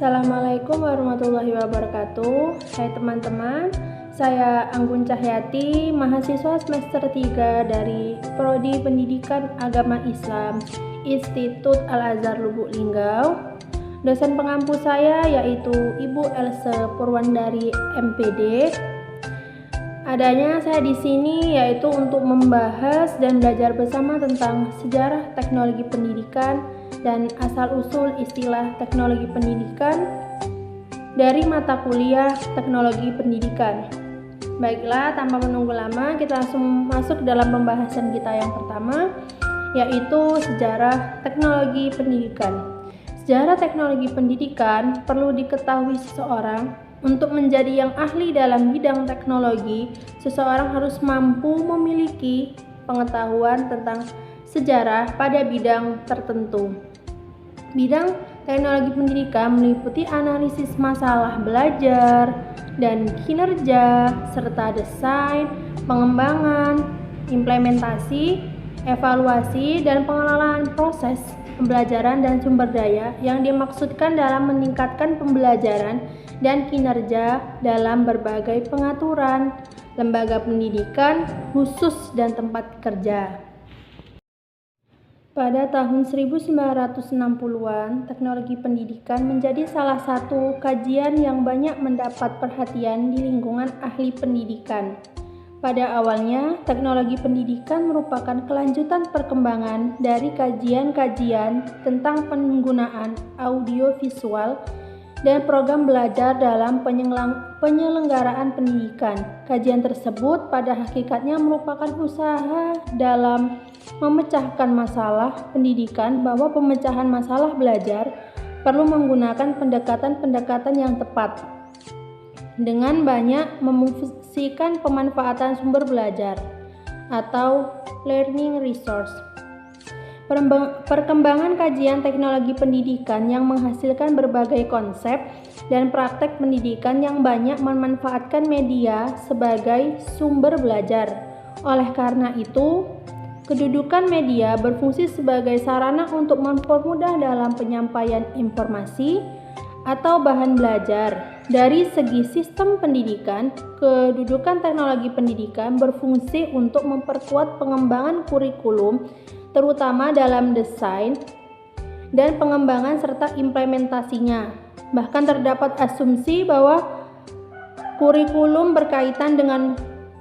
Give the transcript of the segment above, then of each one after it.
Assalamualaikum warahmatullahi wabarakatuh. Hai teman-teman, saya Anggun Cahyati, mahasiswa semester 3 dari Prodi Pendidikan Agama Islam, Institut Al-Azhar Lubuk Linggau. Dosen pengampu saya yaitu Ibu Else Purwandari MPD. Adanya saya di sini yaitu untuk membahas dan belajar bersama tentang sejarah teknologi pendidikan dan asal-usul istilah teknologi pendidikan dari mata kuliah teknologi pendidikan. Baiklah, tanpa menunggu lama, kita langsung masuk dalam pembahasan kita yang pertama, yaitu sejarah teknologi pendidikan. Sejarah teknologi pendidikan perlu diketahui seseorang. Untuk menjadi yang ahli dalam bidang teknologi, seseorang harus mampu memiliki pengetahuan tentang sejarah pada bidang tertentu. Bidang teknologi pendidikan meliputi analisis masalah belajar dan kinerja, serta desain, pengembangan, implementasi, evaluasi, dan pengelolaan proses pembelajaran dan sumber daya yang dimaksudkan dalam meningkatkan pembelajaran dan kinerja dalam berbagai pengaturan, lembaga pendidikan, khusus dan tempat kerja. Pada tahun 1960-an, teknologi pendidikan menjadi salah satu kajian yang banyak mendapat perhatian di lingkungan ahli pendidikan. Pada awalnya, teknologi pendidikan merupakan kelanjutan perkembangan dari kajian-kajian tentang penggunaan audiovisual dan program belajar dalam penyelenggaraan pendidikan. Kajian tersebut pada hakikatnya merupakan usaha dalam memecahkan masalah pendidikan, bahwa pemecahan masalah belajar perlu menggunakan pendekatan-pendekatan yang tepat dengan banyak memfungsikan pemanfaatan sumber belajar atau learning resource. Perkembangan kajian teknologi pendidikan yang menghasilkan berbagai konsep dan praktek pendidikan yang banyak memanfaatkan media sebagai sumber belajar. Oleh karena itu, kedudukan media berfungsi sebagai sarana untuk mempermudah dalam penyampaian informasi atau bahan belajar. Dari segi sistem pendidikan, kedudukan teknologi pendidikan berfungsi untuk memperkuat pengembangan kurikulum, terutama dalam desain dan pengembangan serta implementasinya. Bahkan terdapat asumsi bahwa kurikulum berkaitan dengan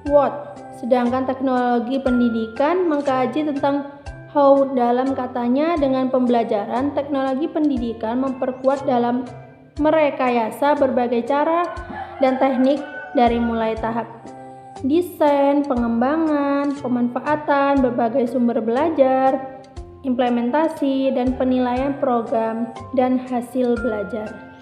what, sedangkan teknologi pendidikan mengkaji tentang how. Dalam katanya, dengan pembelajaran, teknologi pendidikan memperkuat dalam merekayasa berbagai cara dan teknik dari mulai tahap desain, pengembangan, pemanfaatan berbagai sumber belajar, implementasi, dan penilaian program dan hasil belajar.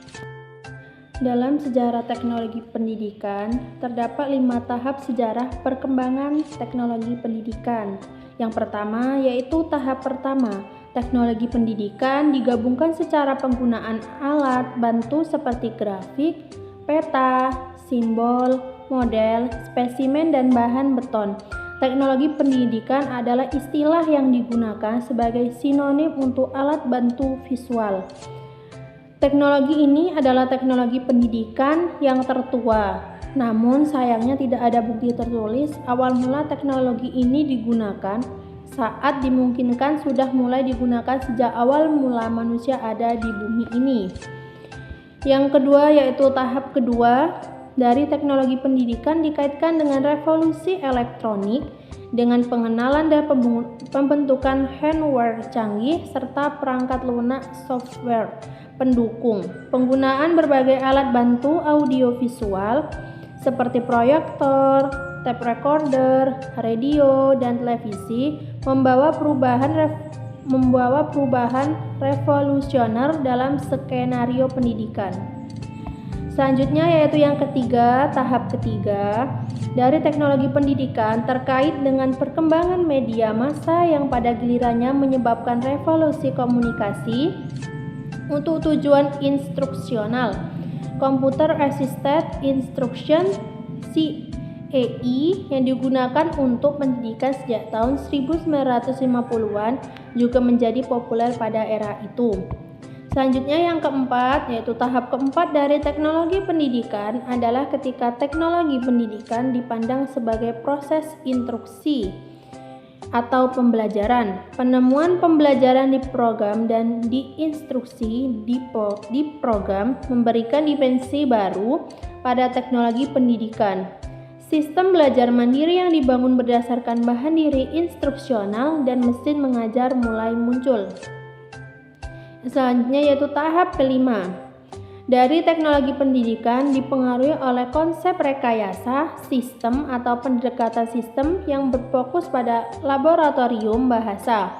Dalam sejarah teknologi pendidikan, terdapat 5 tahap sejarah perkembangan teknologi pendidikan. Yang pertama yaitu tahap pertama. Teknologi pendidikan digabungkan secara penggunaan alat bantu seperti grafik, peta, simbol, model, spesimen, dan bahan beton. Teknologi pendidikan adalah istilah yang digunakan sebagai sinonim untuk alat bantu visual. Teknologi ini adalah teknologi pendidikan yang tertua. Namun sayangnya tidak ada bukti tertulis awal mula teknologi ini digunakan. Saat dimungkinkan sudah mulai digunakan sejak awal mula manusia ada di bumi ini. Yang kedua yaitu tahap kedua dari teknologi pendidikan dikaitkan dengan revolusi elektronik, dengan pengenalan dan pembentukan hardware canggih serta perangkat lunak software pendukung. Penggunaan berbagai alat bantu audiovisual seperti proyektor, tape recorder, radio, dan televisi membawa perubahan revolusioner dalam skenario pendidikan. Selanjutnya yaitu yang ketiga, tahap ketiga dari teknologi pendidikan terkait dengan perkembangan media massa yang pada gilirannya menyebabkan revolusi komunikasi untuk tujuan instruksional. Computer Assisted Instruction CAI yang digunakan untuk pendidikan sejak tahun 1950-an juga menjadi populer pada era itu. Selanjutnya yang keempat, yaitu tahap keempat dari teknologi pendidikan adalah ketika teknologi pendidikan dipandang sebagai proses instruksi atau pembelajaran. Penemuan pembelajaran di program dan di instruksi di program memberikan dimensi baru pada teknologi pendidikan. Sistem belajar mandiri yang dibangun berdasarkan bahan diri instruksional dan mesin mengajar mulai muncul. Selanjutnya yaitu tahap kelima. Dari teknologi pendidikan dipengaruhi oleh konsep rekayasa sistem atau pendekatan sistem yang berfokus pada laboratorium bahasa,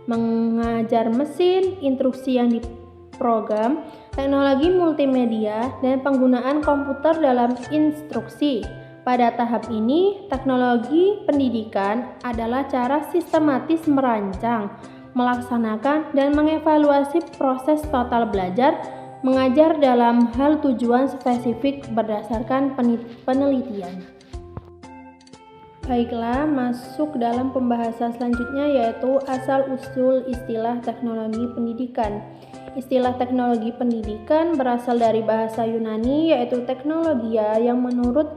mengajar mesin, instruksi yang diprogram, teknologi multimedia, dan penggunaan komputer dalam instruksi. Pada tahap ini, teknologi pendidikan adalah cara sistematis merancang, melaksanakan, dan mengevaluasi proses total belajar mengajar dalam hal tujuan spesifik berdasarkan penelitian. Baiklah, masuk dalam pembahasan selanjutnya yaitu asal-usul istilah teknologi pendidikan. Istilah teknologi pendidikan berasal dari bahasa Yunani yaitu teknologia yang menurut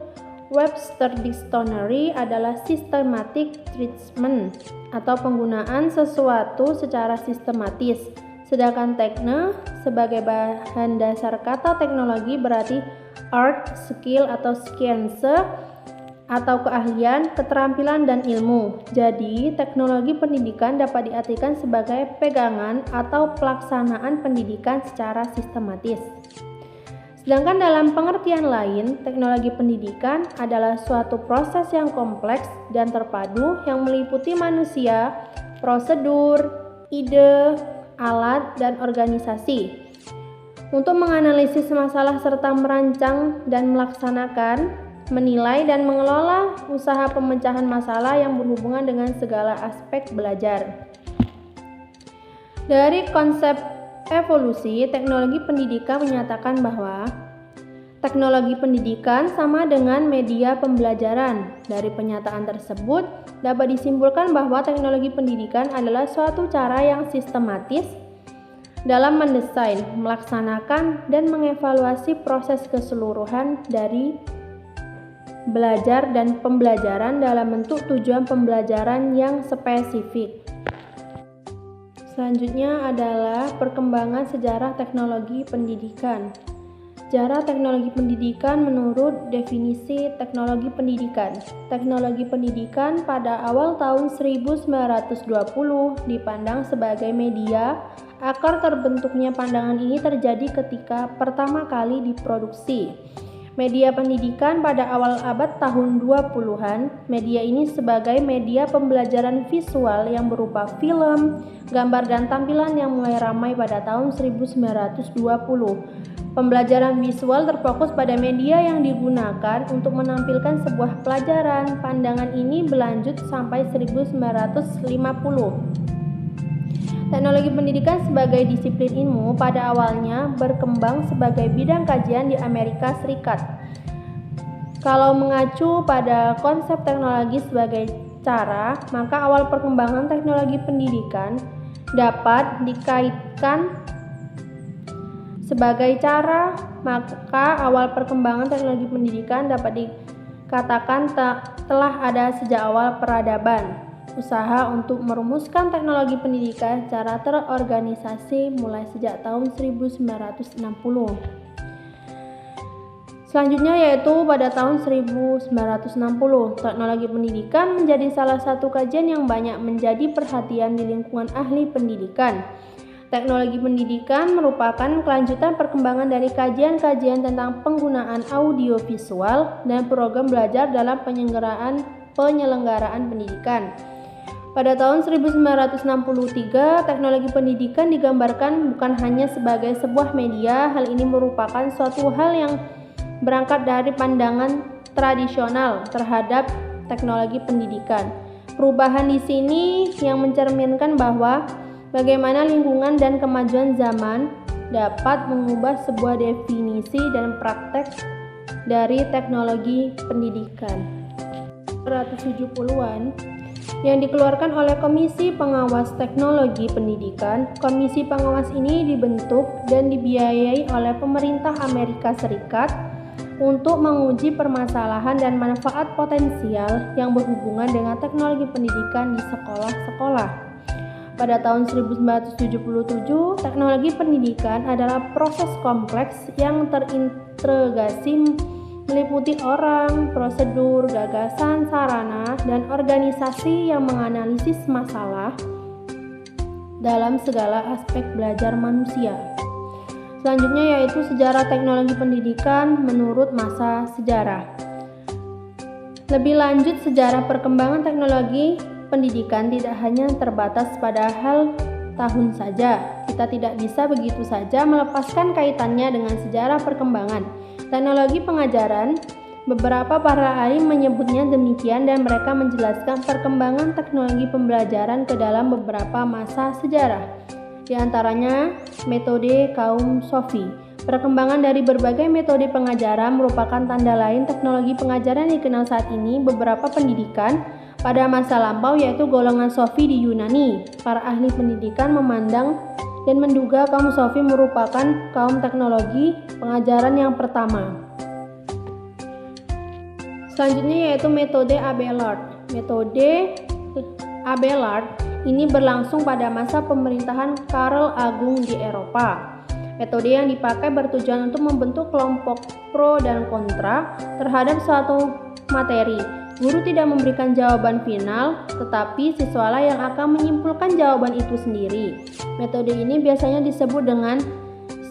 Webster Dictionary adalah systematic treatment atau penggunaan sesuatu secara sistematis. Sedangkan tekne sebagai bahan dasar kata teknologi berarti art, skill atau science atau keahlian, keterampilan dan ilmu. Jadi, teknologi pendidikan dapat diartikan sebagai pegangan atau pelaksanaan pendidikan secara sistematis. Sedangkan dalam pengertian lain, teknologi pendidikan adalah suatu proses yang kompleks dan terpadu yang meliputi manusia, prosedur, ide, alat, dan organisasi. Untuk menganalisis masalah serta merancang dan melaksanakan, menilai dan mengelola usaha pemecahan masalah yang berhubungan dengan segala aspek belajar. Dari konsep evolusi, teknologi pendidikan menyatakan bahwa teknologi pendidikan sama dengan media pembelajaran. Dari pernyataan tersebut, dapat disimpulkan bahwa teknologi pendidikan adalah suatu cara yang sistematis dalam mendesain, melaksanakan, dan mengevaluasi proses keseluruhan dari belajar dan pembelajaran dalam bentuk tujuan pembelajaran yang spesifik. Selanjutnya adalah perkembangan sejarah teknologi pendidikan. Sejarah teknologi pendidikan menurut definisi teknologi pendidikan. Teknologi pendidikan pada awal tahun 1920 dipandang sebagai media. Akar terbentuknya pandangan ini terjadi ketika pertama kali diproduksi. Media pendidikan pada awal abad tahun 20-an, media ini sebagai media pembelajaran visual yang berupa film, gambar dan tampilan yang mulai ramai pada tahun 1920. Pembelajaran visual terfokus pada media yang digunakan untuk menampilkan sebuah pelajaran. Pandangan ini berlanjut sampai 1950. Teknologi pendidikan sebagai disiplin ilmu pada awalnya berkembang sebagai bidang kajian di Amerika Serikat. Kalau mengacu pada konsep teknologi sebagai cara, maka awal perkembangan teknologi pendidikan dapat dikaitkan sebagai cara, maka awal perkembangan teknologi pendidikan dapat dikatakan telah ada sejak awal peradaban. Usaha untuk merumuskan teknologi pendidikan secara terorganisasi mulai sejak tahun 1960. Selanjutnya yaitu pada tahun 1960, teknologi pendidikan menjadi salah satu kajian yang banyak menjadi perhatian di lingkungan ahli pendidikan. Teknologi pendidikan merupakan kelanjutan perkembangan dari kajian-kajian tentang penggunaan audiovisual dan program belajar dalam penyelenggaraan pendidikan. Pada tahun 1963, teknologi pendidikan digambarkan bukan hanya sebagai sebuah media. Hal ini merupakan suatu hal yang berangkat dari pandangan tradisional terhadap teknologi pendidikan. Perubahan di sini yang mencerminkan bahwa bagaimana lingkungan dan kemajuan zaman dapat mengubah sebuah definisi dan praktek dari teknologi pendidikan. 1970-an yang dikeluarkan oleh Komisi Pengawas Teknologi Pendidikan. Komisi pengawas ini dibentuk dan dibiayai oleh pemerintah Amerika Serikat untuk menguji permasalahan dan manfaat potensial yang berhubungan dengan teknologi pendidikan di sekolah-sekolah. Pada tahun 1977, teknologi pendidikan adalah proses kompleks yang terintegrasi meliputi orang, prosedur, gagasan, sarana, dan organisasi yang menganalisis masalah dalam segala aspek belajar manusia. Selanjutnya yaitu sejarah teknologi pendidikan menurut masa sejarah. Lebih lanjut, sejarah perkembangan teknologi pendidikan tidak hanya terbatas pada hal tahun saja. Kita tidak bisa begitu saja melepaskan kaitannya dengan sejarah perkembangan teknologi pengajaran. Beberapa para ahli menyebutnya demikian dan mereka menjelaskan perkembangan teknologi pembelajaran ke dalam beberapa masa sejarah. Di antaranya metode kaum Sofi. Perkembangan dari berbagai metode pengajaran merupakan tanda lain teknologi pengajaran yang dikenal saat ini. Beberapa pendidikan pada masa lampau yaitu golongan Sofi di Yunani. Para ahli pendidikan memandang dan menduga kaum Sofi merupakan kaum teknologi pengajaran yang pertama. Selanjutnya yaitu metode Abelard. Metode Abelard ini berlangsung pada masa pemerintahan Karl Agung di Eropa. Metode yang dipakai bertujuan untuk membentuk kelompok pro dan kontra terhadap suatu materi. Guru tidak memberikan jawaban final, tetapi siswalah yang akan menyimpulkan jawaban itu sendiri. Metode ini biasanya disebut dengan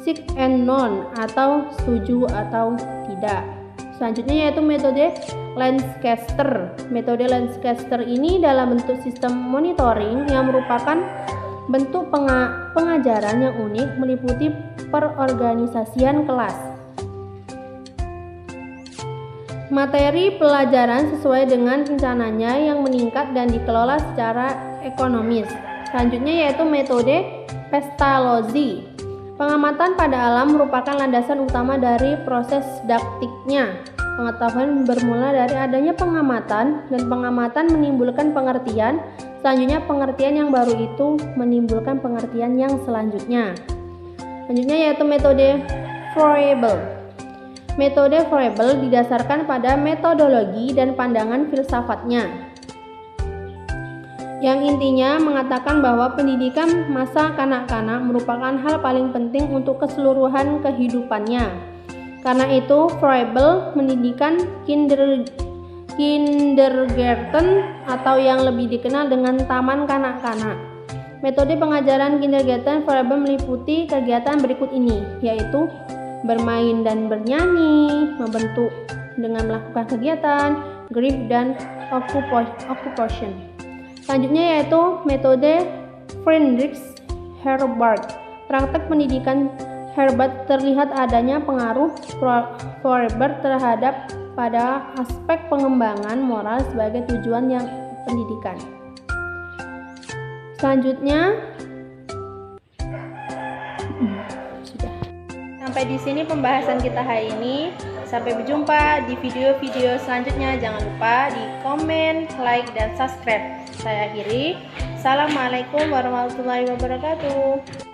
sick and non atau setuju atau tidak. Selanjutnya yaitu metode Lancaster. Metode Lancaster ini dalam bentuk sistem monitoring yang merupakan bentuk pengajaran yang unik meliputi perorganisasian kelas. Materi pelajaran sesuai dengan rencananya yang meningkat dan dikelola secara ekonomis. Selanjutnya yaitu metode Pestalozzi. Pengamatan pada alam merupakan landasan utama dari proses didaktiknya. Pengetahuan bermula dari adanya pengamatan dan pengamatan menimbulkan pengertian. Selanjutnya pengertian yang baru itu menimbulkan pengertian yang selanjutnya. Selanjutnya yaitu metode Froebel. Metode Froebel didasarkan pada metodologi dan pandangan filsafatnya, yang intinya mengatakan bahwa pendidikan masa kanak-kanak merupakan hal paling penting untuk keseluruhan kehidupannya. Karena itu, Froebel mendirikan kindergarten atau yang lebih dikenal dengan taman kanak-kanak. Metode pengajaran kindergarten Froebel meliputi kegiatan berikut ini, yaitu bermain dan bernyanyi, membentuk dengan melakukan kegiatan, grip dan occupation. Selanjutnya yaitu metode Friedrich Herbart. Praktek pendidikan Herbart terlihat adanya pengaruh Froebel terhadap pada aspek pengembangan moral sebagai tujuan yang pendidikan. Selanjutnya sampai di sini pembahasan kita hari ini. Sampai berjumpa di video-video selanjutnya. Jangan lupa di komen, like, dan subscribe. Saya akhiri. Assalamualaikum warahmatullahi wabarakatuh.